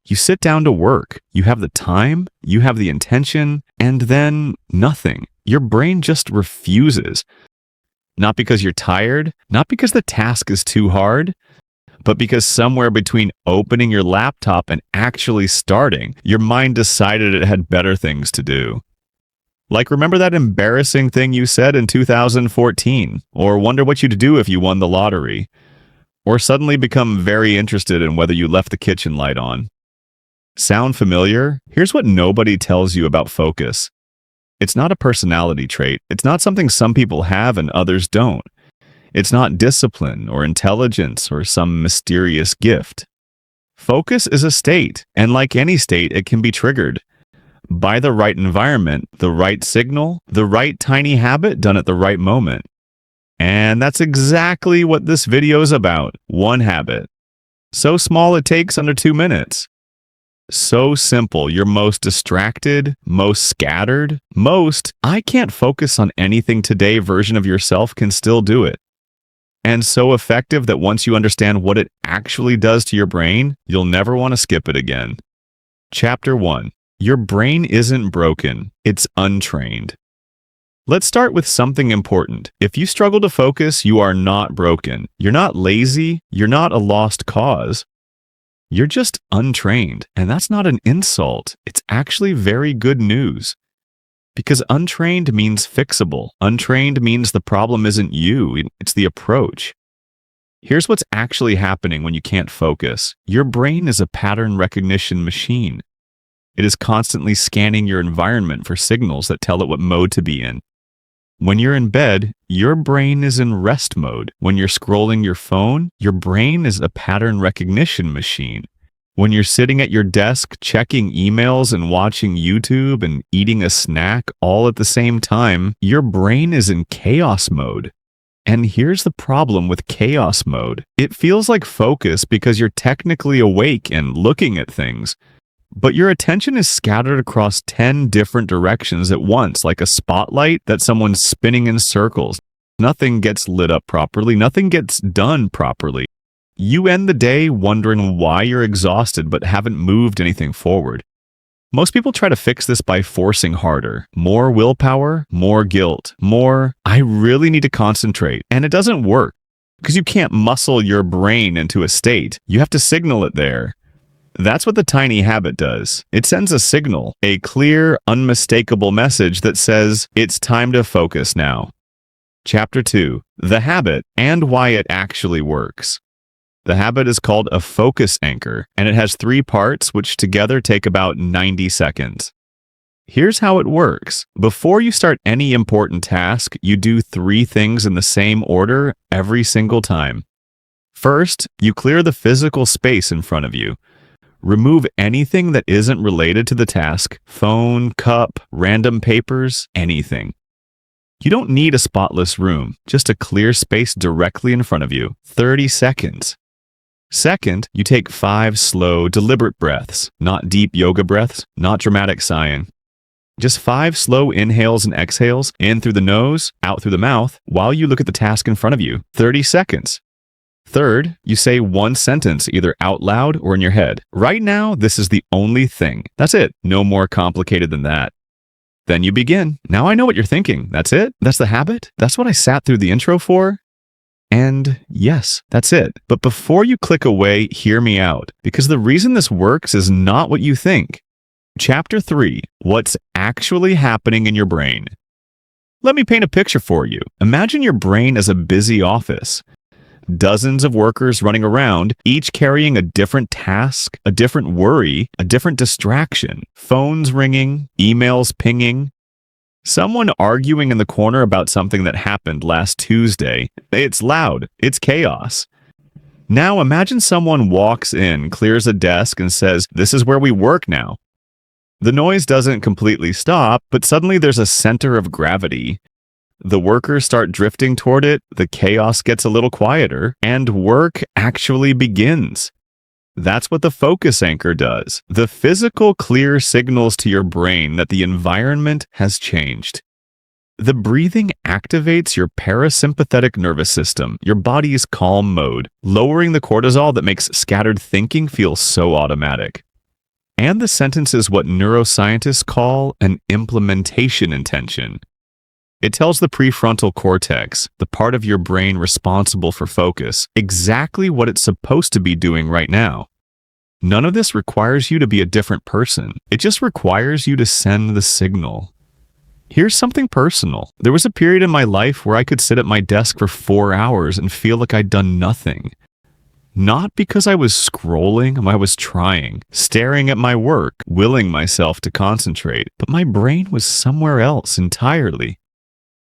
You sit down to work. You have the time, you have the intention, and then nothing. Your brain just refuses. Not because you're tired, not because the task is too hard, but because somewhere between opening your laptop and actually starting, your mind decided it had better things to do. Like, remember that embarrassing thing you said in 2014? Or wonder what you'd do if you won the lottery? Or suddenly become very interested in whether you left the kitchen light on? Sound familiar? Here's what nobody tells you about focus. It's not a personality trait. It's not something some people have and others don't. It's not discipline or intelligence or some mysterious gift. Focus is a state, and like any state, it can be triggered by the right environment, the right signal, the right tiny habit done at the right moment. And that's exactly what this video is about. One habit. So small it takes under 2 minutes. So simple, you're most distracted, most scattered, most I can't focus on anything today version of yourself can still do it. And so effective that once you understand what it actually does to your brain, you'll never want to skip it again. Chapter 1. Your brain isn't broken, it's untrained. Let's start with something important. If you struggle to focus, you are not broken. You're not lazy, you're not a lost cause. You're just untrained, and that's not an insult. It's actually very good news. Because untrained means fixable. Untrained means the problem isn't you, it's the approach. Here's what's actually happening when you can't focus. Your brain is a pattern recognition machine. It is constantly scanning your environment for signals that tell it what mode to be in. When you're in bed, your brain is in rest mode. When you're scrolling your phone, your brain is a pattern recognition machine. When you're sitting at your desk checking emails and watching YouTube and eating a snack all at the same time, your brain is in chaos mode. And here's the problem with chaos mode. It feels like focus because you're technically awake and looking at things. But your attention is scattered across 10 different directions at once, like a spotlight that someone's spinning in circles. Nothing gets lit up properly. Nothing gets done properly. You end the day wondering why you're exhausted but haven't moved anything forward. Most people try to fix this by forcing harder. More willpower, more guilt, more, I really need to concentrate. And it doesn't work because you can't muscle your brain into a state. You have to signal it there. That's what the tiny habit does. It sends a signal, a clear, unmistakable message that says, it's time to focus now. Chapter 2. The habit and why it actually works. The habit is called a focus anchor, and it has 3 parts which together take about 90 seconds. Here's how it works. Before you start any important task, you do 3 things in the same order every single time. First, you clear the physical space in front of you. Remove anything that isn't related to the task, phone, cup, random papers, anything. You don't need a spotless room, just a clear space directly in front of you, 30 seconds. Second, you take 5 slow, deliberate breaths, not deep yoga breaths, not dramatic sighing. Just 5 slow inhales and exhales, in through the nose, out through the mouth, while you look at the task in front of you, 30 seconds. Third, you say 1 sentence either out loud or in your head. Right now, this is the only thing. That's it. No more complicated than that. Then you begin. Now I know what you're thinking. That's it? That's the habit? That's what I sat through the intro for? And yes, that's it. But before you click away, hear me out. Because the reason this works is not what you think. Chapter 3. What's actually happening in your brain. Let me paint a picture for you. Imagine your brain as a busy office. Dozens of workers running around, each carrying a different task, a different worry, a different distraction. Phones ringing, emails pinging. Someone arguing in the corner about something that happened last Tuesday. It's loud. It's chaos. Now imagine someone walks in, clears a desk, and says, "This is where we work now." The noise doesn't completely stop, but suddenly there's a center of gravity. The workers start drifting toward it, the chaos gets a little quieter, and work actually begins. That's what the focus anchor does. The physical clear signals to your brain that the environment has changed. The breathing activates your parasympathetic nervous system, your body's calm mode, lowering the cortisol that makes scattered thinking feel so automatic. And the sentence is what neuroscientists call an implementation intention. It tells the prefrontal cortex, the part of your brain responsible for focus, exactly what it's supposed to be doing right now. None of this requires you to be a different person. It just requires you to send the signal. Here's something personal. There was a period in my life where I could sit at my desk for 4 hours and feel like I'd done nothing. Not because I was scrolling, I was trying, staring at my work, willing myself to concentrate, but my brain was somewhere else entirely.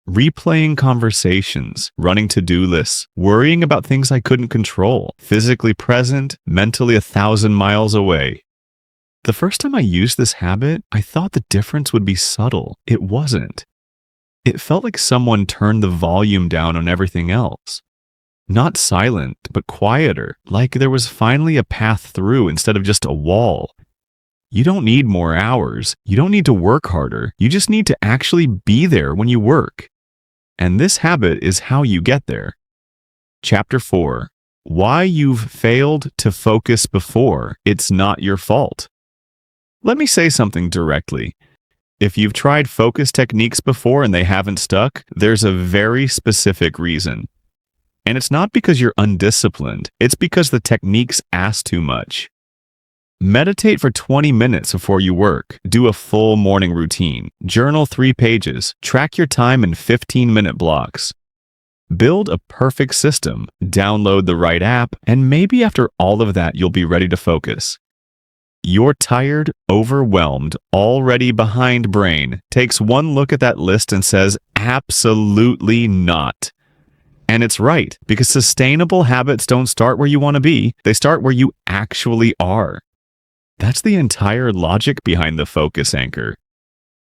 Replaying conversations, running to-do lists, worrying about things I couldn't control, physically present, mentally 1,000 miles away. The first time I used this habit, I thought the difference would be subtle. It wasn't. It felt like someone turned the volume down on everything else. Not silent, but quieter, like there was finally a path through instead of just a wall. You don't need more hours. You don't need to work harder. You just need to actually be there when you work. And this habit is how you get there. Chapter 4. Why you've failed to focus before. It's not your fault. Let me say something directly. If you've tried focus techniques before and they haven't stuck, there's a very specific reason. And it's not because you're undisciplined. It's because the techniques ask too much. Meditate for 20 minutes before you work. Do a full morning routine. Journal 3 pages. Track your time in 15-minute blocks. Build a perfect system. Download the right app, and maybe after all of that, you'll be ready to focus. Your tired, overwhelmed, already behind brain takes one look at that list and says, absolutely not. And it's right, because sustainable habits don't start where you want to be. They start where you actually are. That's the entire logic behind the focus anchor.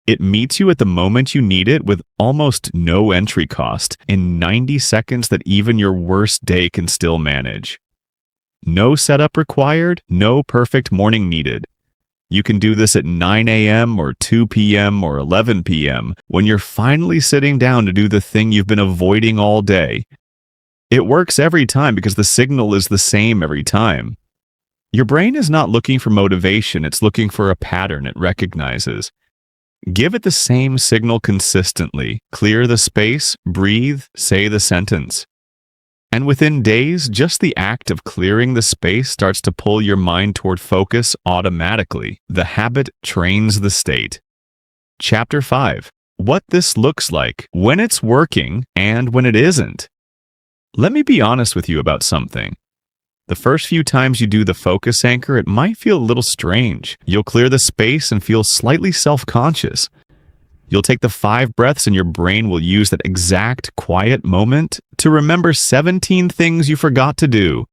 It meets you at the moment you need it with almost no entry cost in 90 seconds that even your worst day can still manage. No setup required, no perfect morning needed. You can do this at 9 a.m. or 2 p.m. or 11 p.m. when you're finally sitting down to do the thing you've been avoiding all day. It works every time because the signal is the same every time. Your brain is not looking for motivation, it's looking for a pattern it recognizes. Give it the same signal consistently. Clear the space, breathe, say the sentence. And within days, just the act of clearing the space starts to pull your mind toward focus automatically. The habit trains the state. Chapter 5. What this looks like when it's working and when it isn't. Let me be honest with you about something. The first few times you do the focus anchor, it might feel a little strange. You'll clear the space and feel slightly self-conscious. You'll take the 5 breaths and your brain will use that exact quiet moment to remember 17 things you forgot to do.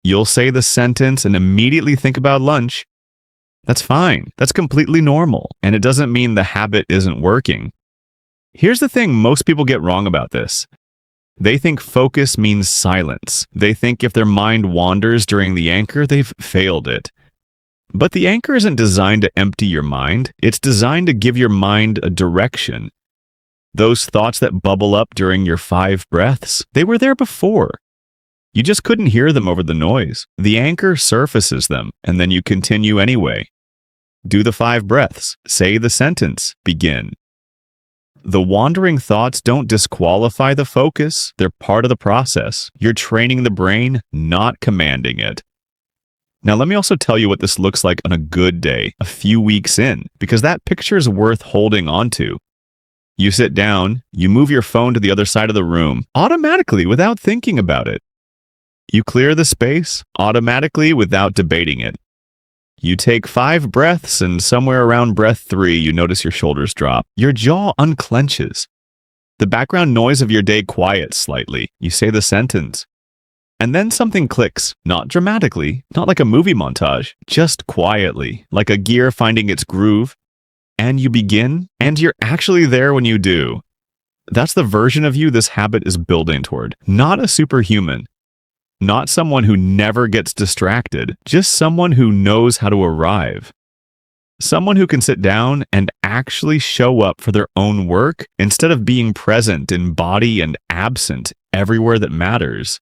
You'll say the sentence and immediately think about lunch. That's fine. That's completely normal. And it doesn't mean the habit isn't working. Here's the thing most people get wrong about this. They think focus means silence. They think if their mind wanders during the anchor, they've failed it. But the anchor isn't designed to empty your mind. It's designed to give your mind a direction. Those thoughts that bubble up during your 5 breaths, they were there before. You just couldn't hear them over the noise. The anchor surfaces them, and then you continue anyway. Do the 5 breaths. Say the sentence. Begin. The wandering thoughts don't disqualify the focus. They're part of the process. You're training the brain, not commanding it. Now, let me also tell you what this looks like on a good day, a few weeks in, because that picture is worth holding on to. You sit down, you move your phone to the other side of the room, automatically without thinking about it. You clear the space, automatically without debating it. You take 5 breaths, and somewhere around breath 3, you notice your shoulders drop. Your jaw unclenches. The background noise of your day quiets slightly. You say the sentence. And then something clicks, not dramatically, not like a movie montage, just quietly, like a gear finding its groove. And you begin, and you're actually there when you do. That's the version of you this habit is building toward, not a superhuman. Not someone who never gets distracted, just someone who knows how to arrive. Someone who can sit down and actually show up for their own work instead of being present in body and absent everywhere that matters.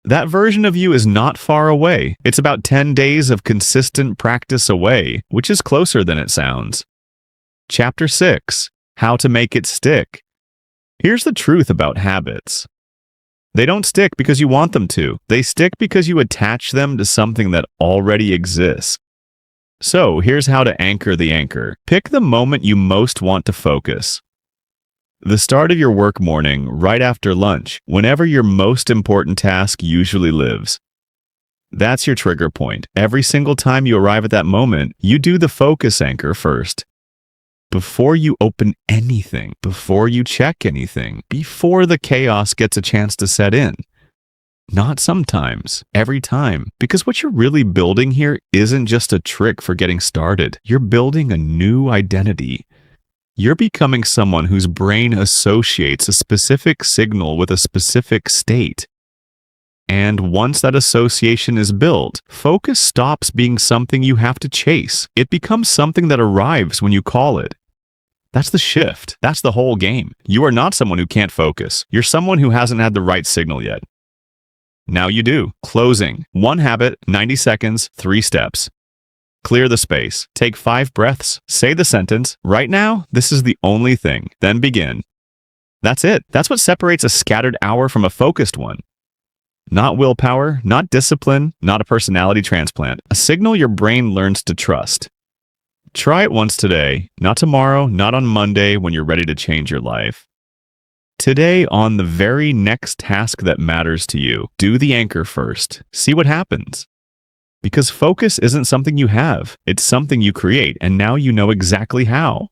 That version of you is not far away. It's about 10 days of consistent practice away, which is closer than it sounds. Chapter 6: How to Make It Stick. Here's the truth about habits. They don't stick because you want them to. They stick because you attach them to something that already exists. So, here's how to anchor the anchor. Pick the moment you most want to focus. The start of your work morning, right after lunch, whenever your most important task usually lives. That's your trigger point. Every single time you arrive at that moment, you do the focus anchor first. Before you open anything, before you check anything, before the chaos gets a chance to set in. Not sometimes, every time. Because what you're really building here isn't just a trick for getting started. You're building a new identity. You're becoming someone whose brain associates a specific signal with a specific state. And once that association is built, focus stops being something you have to chase. It becomes something that arrives when you call it. That's the shift. That's the whole game. You are not someone who can't focus. You're someone who hasn't had the right signal yet. Now you do. Closing. 1 habit, 90 seconds, 3 steps. Clear the space. Take 5 breaths. Say the sentence, "Right now, this is the only thing." Then begin. That's it. That's what separates a scattered hour from a focused one. Not willpower, not discipline, not a personality transplant. A signal your brain learns to trust. Try it once today, not tomorrow, not on Monday when you're ready to change your life. Today, on the very next task that matters to you, do the anchor first. See what happens. Because focus isn't something you have, it's something you create, and now you know exactly how.